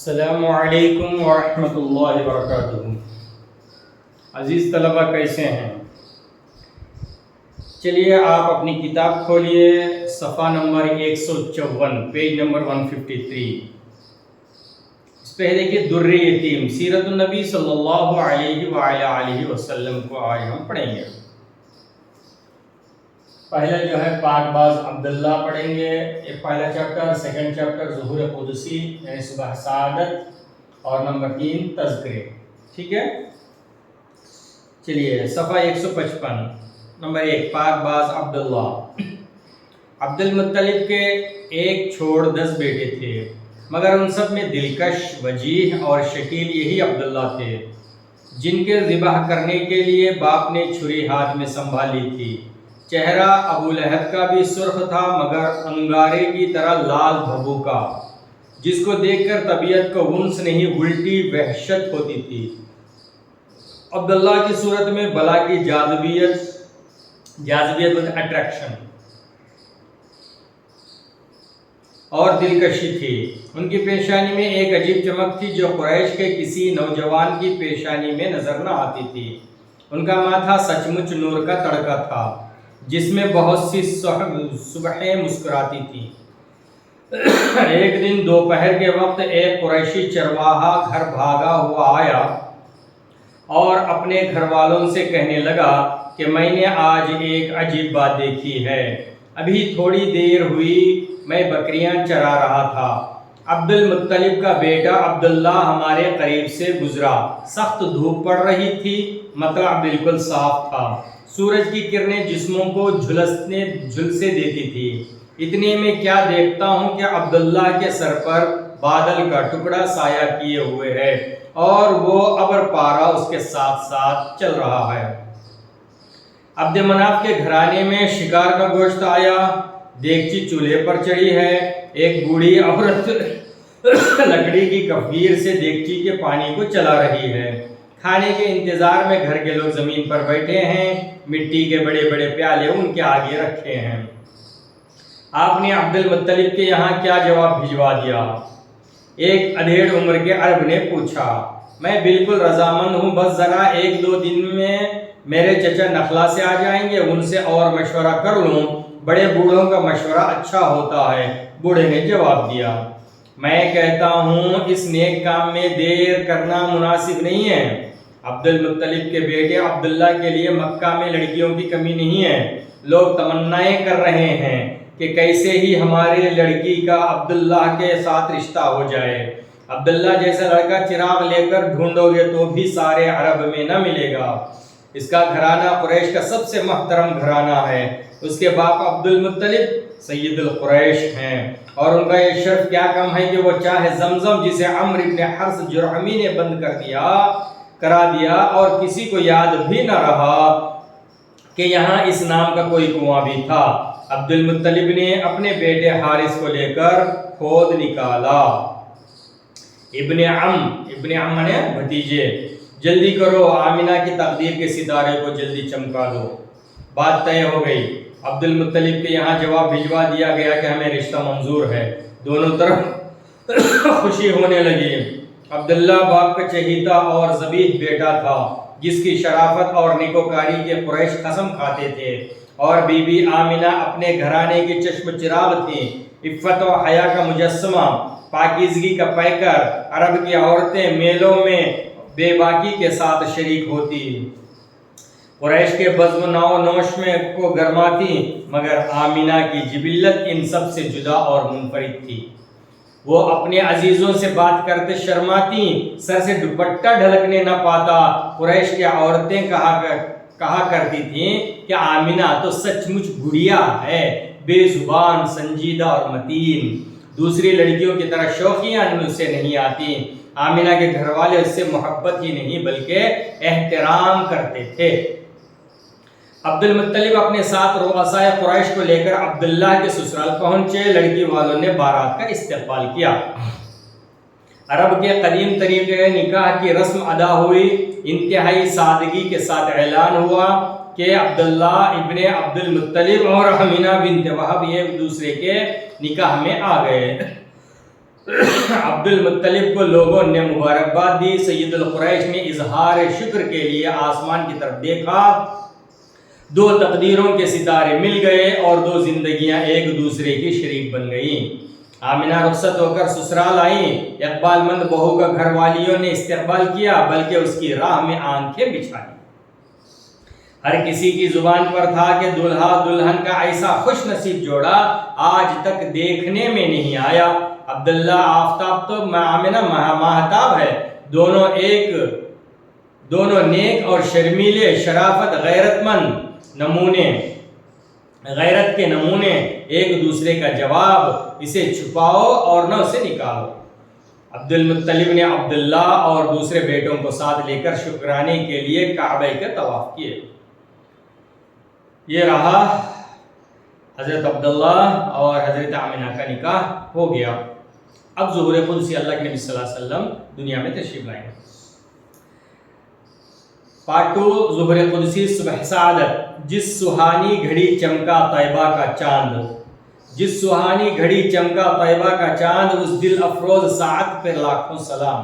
السلام علیکم ورحمۃ اللہ وبرکاتہ۔ عزیز طلبہ کیسے ہیں؟ چلیے آپ اپنی کتاب کھولیے، صفحہ نمبر 154، پیج نمبر 153۔ اس پہ دیکھیے در یتیم سیرت النبی صلی اللہ علیہ وسلم کو آج ہم پڑھیں گے۔ پہلا جو ہے پاک باز عبداللہ پڑھیں گے، یہ پہلا چیپٹر، سیکنڈ چیپٹر ظہور قدسی یعنی صبح سعادت، اور نمبر 3 تذکرے، ٹھیک ہے؟ چلیے صفحہ 155، نمبر 1 پاک باز عبداللہ۔ عبد المطلب کے ایک چھوڑ 10 بیٹے تھے، مگر ان سب میں دلکش، وجیح اور شکیل یہی عبداللہ تھے، جن کے ذبح کرنے کے لیے باپ نے چھری ہاتھ میں سنبھالی تھی۔ چہرہ ابو لہب کا بھی سرخ تھا، مگر انگارے کی طرح لال بھبوکا، جس کو دیکھ کر طبیعت کو انس نہیں الٹی وحشت ہوتی تھی۔ عبداللہ کی صورت میں بلا کی جاذبیت اٹریکشن اور دلکشی تھی۔ ان کی پیشانی میں ایک عجیب چمک تھی جو قریش کے کسی نوجوان کی پیشانی میں نظر نہ آتی تھی۔ ان کا ماتھا سچ مچ نور کا تڑکا تھا، جس میں بہت سی صبحیں مسکراتی تھیں۔ ایک دن دوپہر کے وقت ایک قریشی چرواہا گھر بھاگا ہوا آیا اور اپنے گھر والوں سے کہنے لگا کہ میں نے آج ایک عجیب بات دیکھی ہے۔ ابھی تھوڑی دیر ہوئی میں بکریاں چرا رہا تھا، عبد المطلب کا بیٹا عبداللہ ہمارے قریب سے گزرا۔ سخت دھوپ پڑ رہی تھی، مطلع بالکل صاف تھا، سورج کی کرنیں جسموں کو جھلسے دیتی تھی۔ اتنے میں کیا دیکھتا ہوں کہ عبداللہ کے سر پر بادل کا ٹکڑا سایہ کیے ہوئے ہے اور وہ ابر پارا اس کے ساتھ ساتھ چل رہا ہے۔ عبد مناف کے گھرانے میں شکار کا گوشت آیا، دیگچی چولہے پر چڑھی ہے، ایک بوڑھی عورت لکڑی کی کفگیر سے دیگچی کے پانی کو چلا رہی ہے۔ کھانے کے انتظار میں گھر کے لوگ زمین پر بیٹھے ہیں، مٹی کے بڑے بڑے پیالے ان کے آگے رکھے ہیں۔ آپ نے عبد المطلب کے یہاں کیا جواب بھجوا دیا؟ ایک ادھیڑ عمر کے عرب نے پوچھا۔ میں بالکل رضامند ہوں، بس ذرا 1-2 دن میں میرے چچا نخلا سے آ جائیں گے، ان سے اور مشورہ کر لوں، بڑے بوڑھوں کا مشورہ اچھا ہوتا ہے۔ بوڑھے نے جواب دیا، میں کہتا ہوں اس نیک کام میں دیر کرنا مناسب نہیں ہے۔ عبد المطلب کے بیٹے عبداللہ کے لیے مکہ میں لڑکیوں کی کمی نہیں ہے۔ لوگ تمنائیں کر رہے ہیں کہ کیسے ہی ہمارے لڑکی کا عبداللہ کے ساتھ رشتہ ہو جائے۔ عبداللہ جیسا لڑکا چراغ لے کر ڈھونڈو گے تو بھی سارے عرب میں نہ ملے گا۔ اس کا گھرانہ قریش کا سب سے محترم گھرانہ ہے۔ اس کے باپ عبد المطلب سید القریش ہیں، اور ان کا یہ شرف کیا کم ہے کہ وہ چاہے زمزم جسے عمرو بن حرث جرہمی نے بند کرا دیا اور کسی کو یاد بھی نہ رہا کہ یہاں اس نام کا کوئی کنواں بھی تھا، عبد المطلب نے اپنے بیٹے حارث کو لے کر کھود نکالا۔ ابن عم نے بھتیجے، جلدی کرو، آمینہ کی تقدیر کے ستارے کو جلدی چمکا دو۔ بات طے ہو گئی، عبد المطلب کے یہاں جواب بھجوا دیا گیا کہ ہمیں رشتہ منظور ہے۔ دونوں طرف خوشی ہونے لگی۔ عبداللہ باپ کا چہیتا اور ذبیح بیٹا تھا، جس کی شرافت اور نیکوکاری کے قریش قسم کھاتے تھے، اور بی بی آمینہ اپنے گھرانے کی چشم چراغ تھیں، عفت و حیا کا مجسمہ، پاکیزگی کا پیکر۔ عرب کی عورتیں میلوں میں بے باکی کے ساتھ شریک ہوتی، قریش کے بزم نو نوش میں کو گرماتی، مگر آمینہ کی جبلت ان سب سے جدا اور منفرد تھی۔ وہ اپنے عزیزوں سے بات کرتے شرماتی، سر سے دوپٹہ ڈھلکنے نہ پاتا۔ قریش کی عورتیں کہا کرتی تھیں کہ آمینہ تو سچ مچ گڑیا ہے، بے زبان، سنجیدہ اور متین، دوسری لڑکیوں کی طرح شوخیاں اس سے نہیں آتی۔ آمینہ کے گھر والے اس سے محبت ہی نہیں بلکہ احترام کرتے تھے۔ عبد المطلب اپنے ساتھ رؤسائے قریش کو لے کر عبداللہ کے سسرال پہنچے۔ لڑکی والوں نے بارات کا استقبال کیا۔ عرب کے قدیم طریقے نکاح کی رسم ادا ہوئی۔ انتہائی سادگی کے ساتھ اعلان ہوا کہ عبداللہ ابن عبد المطلب اور آمینہ بنت وہب ایک دوسرے کے نکاح میں آ گئے۔ عبد المطلب کو لوگوں نے مبارکباد دی۔ سید القریش نے اظہار شکر کے لیے آسمان کی طرف دیکھا، دو تقدیروں کے ستارے مل گئے اور دو زندگیاں ایک دوسرے کی شریک بن گئیں۔ آمنہ رخصت ہو کر سسرال آئیں، اقبال مند بہو کا گھر والیوں نے استقبال کیا، بلکہ اس کی راہ میں آنکھیں بچھا دی۔ ہر کسی کی زبان پر تھا کہ دلہا دلہن کا ایسا خوش نصیب جوڑا آج تک دیکھنے میں نہیں آیا۔ عبداللہ آفتاب تو آمنہ ماہتاب ہے، دونوں نیک اور شرمیلے، شرافت غیرت کے نمونے، ایک دوسرے کا جواب، اسے چھپاؤ اور نہ اسے نکالو۔ عبد المطلب نے عبداللہ اور دوسرے بیٹوں کو ساتھ لے کر شکرانے کے لیے کعبہ کا طواف کیے۔ یہ رہا حضرت عبداللہ اور حضرت آمنہ کا نکاح ہو گیا۔ اب ظہور قدسی اللہ کے نبی صلی اللہ علیہ وسلم دنیا میں تشریف لائے۔ پارٹ 2، ظہور قدسی صبح سعادت۔ جس سہانی گھڑی چمکا طیبہ کا چاند، جس سہانی گھڑی چمکا طیبہ کا چاند، اس دل افروز ساعت پر لاکھوں سلام۔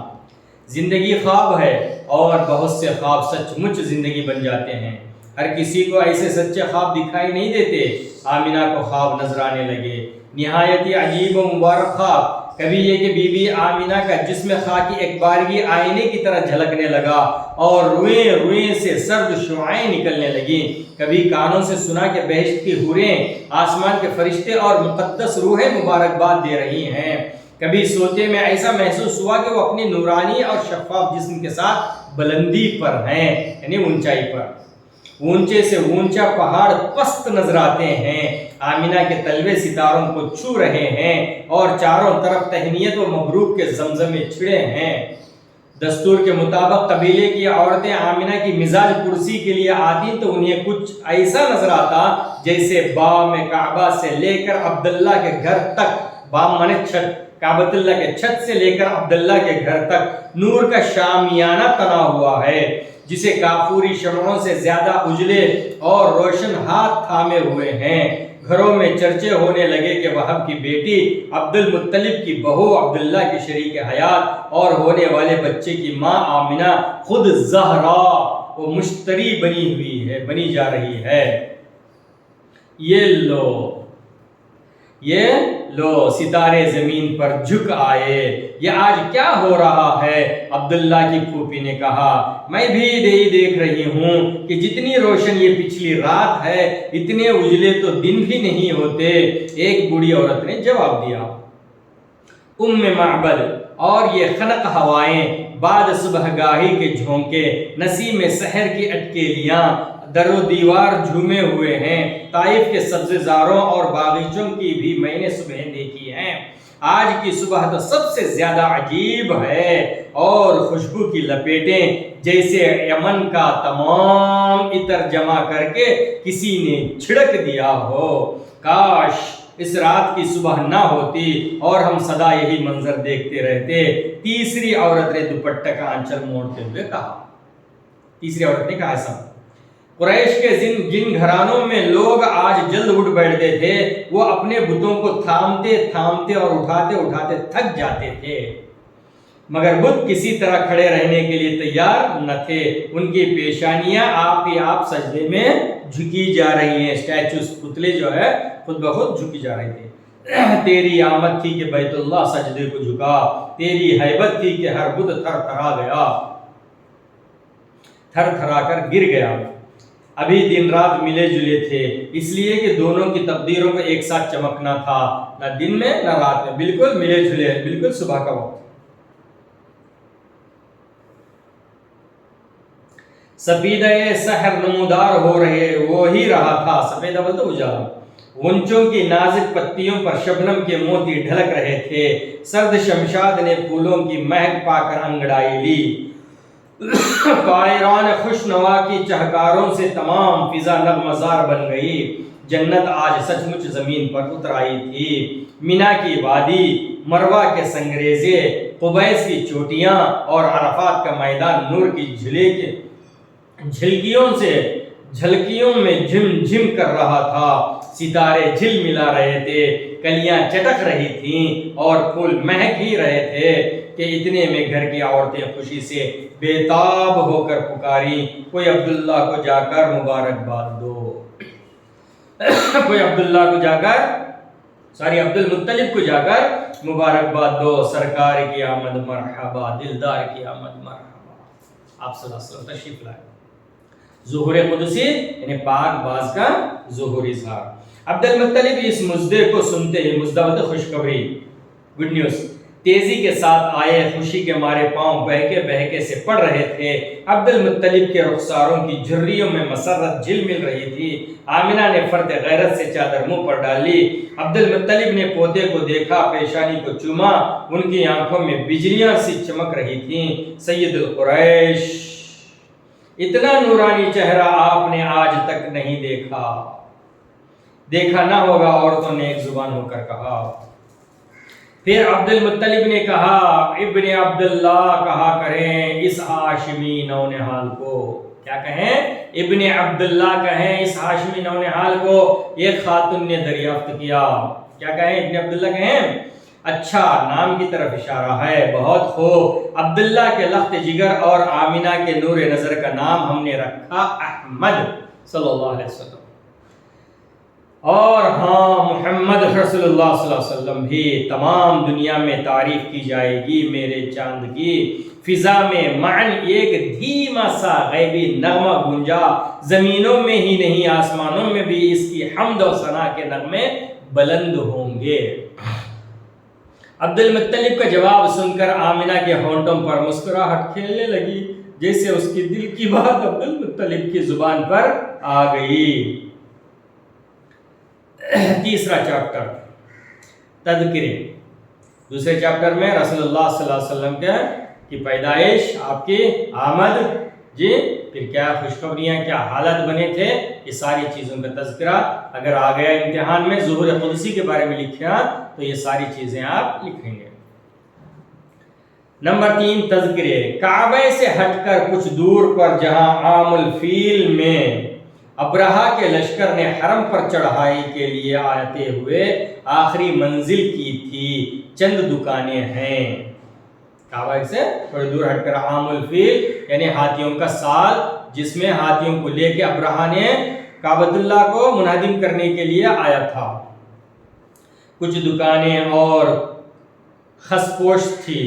زندگی خواب ہے اور بہت سے خواب سچ مچ زندگی بن جاتے ہیں۔ ہر کسی کو ایسے سچے خواب دکھائی نہیں دیتے۔ آمنہ کو خواب نظر آنے لگے، نہایت ہی عجیب و مبارک خواب۔ کبھی یہ کہ بی بی آمنہ کا جسم خاکی ایک بارگی آئینے کی طرح جھلکنے لگا اور روئیں روئیں سے سرد شعاعیں نکلنے لگیں۔ کبھی کانوں سے سنا کہ بہشت کی حوریں، آسمان کے فرشتے اور مقدس روحیں مبارکباد دے رہی ہیں۔ کبھی سوتے میں ایسا محسوس ہوا کہ وہ اپنی نورانی اور شفاف جسم کے ساتھ بلندی پر ہیں، یعنی اونچائی پر۔ اونچے سے اونچا پہاڑ پست نظر آتے ہیں، آمنہ کے تلوے ستاروں کو چھو رہے ہیں اور چاروں طرف تہنیت و مبروک کے زمزمے چھڑے ہیں۔ دستور کے مطابق قبیلے کی عورتیں آمنہ کی مزاج پرسی کے لیے آتی تو انہیں کچھ ایسا نظر آتا جیسے بام کعبہ سے لے کر عبداللہ کے گھر تک، بام مانے چھت، کعبۃ اللہ کے چھت سے لے کر عبداللہ کے گھر تک نور کا شامیانہ تنا ہوا ہے، جسے کافوری شمعوں سے زیادہ اجلے اور روشن ہاتھ تھامے ہوئے ہیں۔ گھروں میں چرچے ہونے لگے کہ وہب کی بیٹی، عبد المطلب کی بہو، عبداللہ کی شریک حیات اور ہونے والے بچے کی ماں آمنہ خود زہرا وہ مشتری بنی جا رہی ہے۔ یہ لو ستارے زمین پر جھک آئے، یہ آج کیا ہو رہا ہے؟ عبداللہ کی پھوپھی نے کہا، میں بھی دیکھ رہی ہوں کہ جتنی روشن یہ پچھلی رات ہے اتنے اجلے تو دن بھی نہیں ہوتے۔ ایک بوڑھی عورت نے جواب دیا، معبد، اور یہ خنق ہوائیں، بعد صبح گاہی کے جھونکے، نسیم سحر کی اٹکیلیاں، در و دیوار جھومے ہوئے ہیں۔ طائف کے سبزے زاروں اور باغیچوں کی بھی میں نے صبح دیکھی ہیں۔ آج کی صبح تو سب سے زیادہ عجیب ہے اور خوشبو کی لپیٹیں جیسے یمن کا تمام عطر جمع کر کے کسی نے چھڑک دیا ہو۔ کاش اس رات کی صبح نہ ہوتی اور ہم سدا یہی منظر دیکھتے رہتے۔ تیسری عورت نے دوپٹہ کا آنچل موڑتے ہوئے کہا، تیسری عورت نے کہا ایسا، قریش کے جن گھرانوں میں لوگ آج جلد اٹھ بیٹھتے تھے وہ اپنے بتوں کو تھامتے تھامتے اور اٹھاتے اٹھاتے تھک جاتے تھے، مگر بت کسی طرح کھڑے رہنے کے لیے تیار نہ تھے۔ ان کی پیشانیاں آپ ہی آپ سجدے میں جھکی جا رہی ہیں، اسٹیچوز، پتلے جو ہے خود بخود جھکی جا رہے تھے۔ تیری آمد تھی کہ بیت اللہ سجدے کو جھکا، تیری ہیبت تھی کہ ہر بت تھر تھرا کر گر گیا۔ ابھی دن رات ملے جلے تھے، اس لیے کہ دونوں کی تقدیروں کو ایک ساتھ چمکنا تھا، نہ دن میں نہ رات میں، بالکل ملے جلے، بالکل صبح کا وقت۔ سفیدہ سحر نمودار ہو رہے وہ ہی رہا تھا، سفیدہ بولتے اجالا، غنچوں کی نازک پتیوں پر شبنم کے موتی ڈھلک رہے تھے۔ سرد شمشاد نے پھولوں کی مہک پا کر انگڑائی لی، طائران خوش نوا کی چہکاروں سے تمام فضا نغمزار بن گئی۔ جنت آج سچ مچ زمین پر اتر آئی تھی۔ مینا کی وادی، مروہ کے سنگریزے، قبیس کی چوٹیاں اور عرفات کا میدان نور کی جھلکیوں میں جھم جھم کر رہا تھا۔ ستارے جھل ملا رہے تھے، کلیاں چٹک رہی تھیں اور پھول مہک ہی رہے تھے کہ اتنے میں گھر کی عورتیں خوشی سے بےتاب ہو کر پکاری، کوئی عبداللہ کو جا کر مبارکباد دو، کوئی عبداللہ کو جا کر عبد المطلب کو جا کر مبارکباد دو، سرکار کی آمد مرحبا، دلدار کی آمد مرحبا۔ آپ صلی اللہ علیہ وسلم تشریف لائے، ظہور قدسی یعنی پاک باز کا ظہور اظہار۔ عبد المطلب اس مزدے کو سنتے ہی، مزدہ مطلب خوشخبری، گڈ نیوز، تیزی کے ساتھ آئے، خوشی کے مارے پاؤں بہکے بہکے سے پڑ رہے تھے۔ عبد المطلب کے رخساروں کی جھریوں میں مسرت جھل مل رہی تھی۔ آمنہ نے فرد غیرت سے چادر منہ پر ڈالی۔ عبد المطلب نے پوتے کو دیکھا، پیشانی کو چوما، ان کی آنکھوں میں بجلیاں سی چمک رہی تھیں۔ سید القریش، اتنا نورانی چہرہ آپ نے آج تک نہیں دیکھا نہ ہوگا، عورتوں نے ایک زبان ہو کر کہا۔ پھر عبد المطلب نے کہا، ابن عبداللہ کہا کریں اس ہاشمی نونہال کو، کیا کہیں؟ ابن عبداللہ کہیں اس ہاشمی نونہال کو۔ ایک خاتون نے دریافت کیا، کیا کہیں؟ ابن عبداللہ کہیں؟ اچھا، نام کی طرف اشارہ ہے، بہت خوب۔ عبداللہ کے لخت جگر اور آمنہ کے نور نظر کا نام ہم نے رکھا احمد صلی اللہ علیہ وسلم، اور ہاں محمد رسول اللہ صلی اللہ علیہ وسلم بھی۔ تمام دنیا میں تعریف کی جائے گی میرے چاند کی۔ فضا میں معن ایک دھیما سا غیبی نغمہ گونجا، زمینوں میں ہی نہیں آسمانوں میں بھی اس کی حمد و ثنا کے نغمے بلند ہوں گے۔ عبد المطلب کا جواب سن کر آمنہ کے ہونٹوں پر مسکراہٹ کھیلنے لگی، جیسے اس کی دل کی بات عبد المطلب کی زبان پر آ گئی۔ تیسرا چیپٹر تذکرے۔ دوسرے چیپٹر میں رسول اللہ صلی اللہ علیہ وسلم کی پیدائش، آپ کی آمد، جی، پھر کیا خوشخبریاں، کیا حالات بنے تھے، یہ ساری چیزوں کا تذکرہ۔ اگر آ گیا امتحان میں ظہور قدسی کے بارے میں لکھا تو یہ ساری چیزیں آپ لکھیں گے۔ نمبر 3، تذکرے۔ کعبہ سے ہٹ کر کچھ دور پر جہاں عام الفیل میں ابرہہ کے لشکر نے حرم پر چڑھائی کے لیے آتے ہوئے آخری منزل کی تھی، چند دکانیں ہیں۔ کعبہ سے تھوڑی دور ہٹ کر عام الفیل یعنی ہاتھیوں کا سال، جس میں ہاتھیوں کو لے کے ابرہہ نے کعبۃ اللہ کو منہدم کرنے کے لیے آیا تھا۔ کچھ دکانیں اور خسپوش تھی،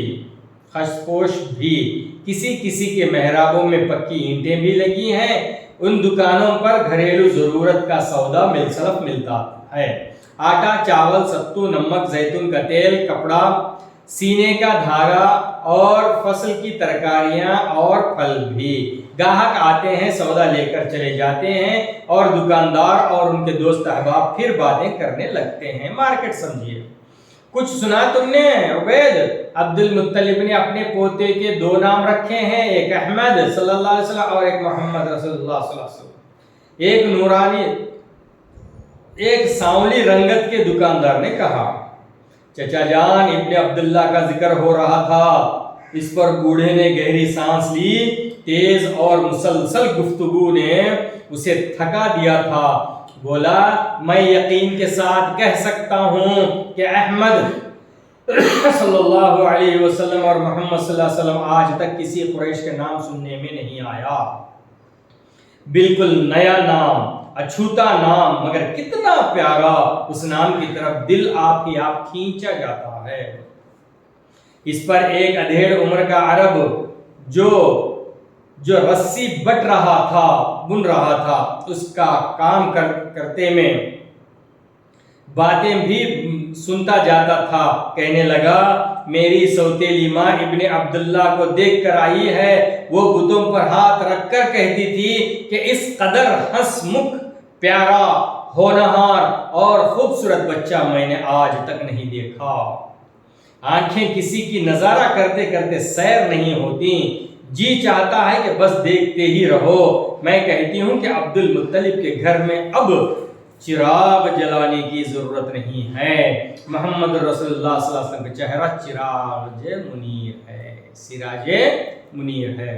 خسپوش بھی، کسی کے محرابوں میں پکی اینٹیں بھی لگی ہیں۔ ان دکانوں پر گھریلو ضرورت کا سودا ملسلف ملتا ہے، آٹا، چاول، ستو، نمک، زیتون کا تیل، کپڑا، سینے کا دھاگا اور فصل کی ترکاریاں اور پھل بھی۔ گاہک آتے ہیں، سودا لے کر چلے جاتے ہیں اور دکاندار اور ان کے دوست احباب پھر باتیں کرنے لگتے ہیں۔ مارکیٹ سمجھیے۔ کچھ سنا تم نے عبید؟ عبد المطلب نے اپنے پوتے کے 2 نام رکھے ہیں، ایک احمد صلی اللہ علیہ وسلم اور ایک محمد رسول اللہ صلی اللہ علیہ وسلم۔ ایک نورانی، ایک سانولی رنگت کے دکاندار نے کہا۔ چچا جان، ابن عبداللہ کا ذکر ہو رہا تھا۔ اس پر بوڑھے نے گہری سانس لی، تیز اور مسلسل گفتگو نے اسے تھکا دیا تھا۔ بولا، میں یقین کے ساتھ کہہ سکتا ہوں کہ احمد صلی اللہ علیہ وسلم اور محمد صلی اللہ علیہ وسلم آج تک کسی قریش کے نام سننے میں نہیں آیا۔ بالکل نیا نام، اچھوتا نام، مگر کتنا پیارا، اس نام کی طرف دل آپ ہی آپ کھینچا جاتا ہے۔ اس پر ایک ادھیڑ عمر کا عرب جو رسی بن رہا تھا، اس کا کام کرتے میں باتیں بھی سنتا جاتا تھا، کہنے لگا، میری سوتیلی ماں ابن عبداللہ کو دیکھ کر آئی ہے، وہ بتوں پر ہاتھ رکھ کر کہتی تھی کہ اس قدر ہنس مکھ، پیارا، ہونہار اور خوبصورت بچہ میں نے آج تک نہیں دیکھا۔ آنکھیں کسی کی نظارہ کرتے کرتے سیر نہیں ہوتی، جی چاہتا ہے کہ بس دیکھتے ہی رہو۔ میں کہتی ہوں کہ عبد المطلب کے گھر میں اب چراغ جلانے کی ضرورت نہیں ہے۔ محمد رسول اللہ صلی اللہ علیہ وسلم کا چہرہ چراغ منیر ہے، سراج منیر ہے۔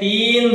3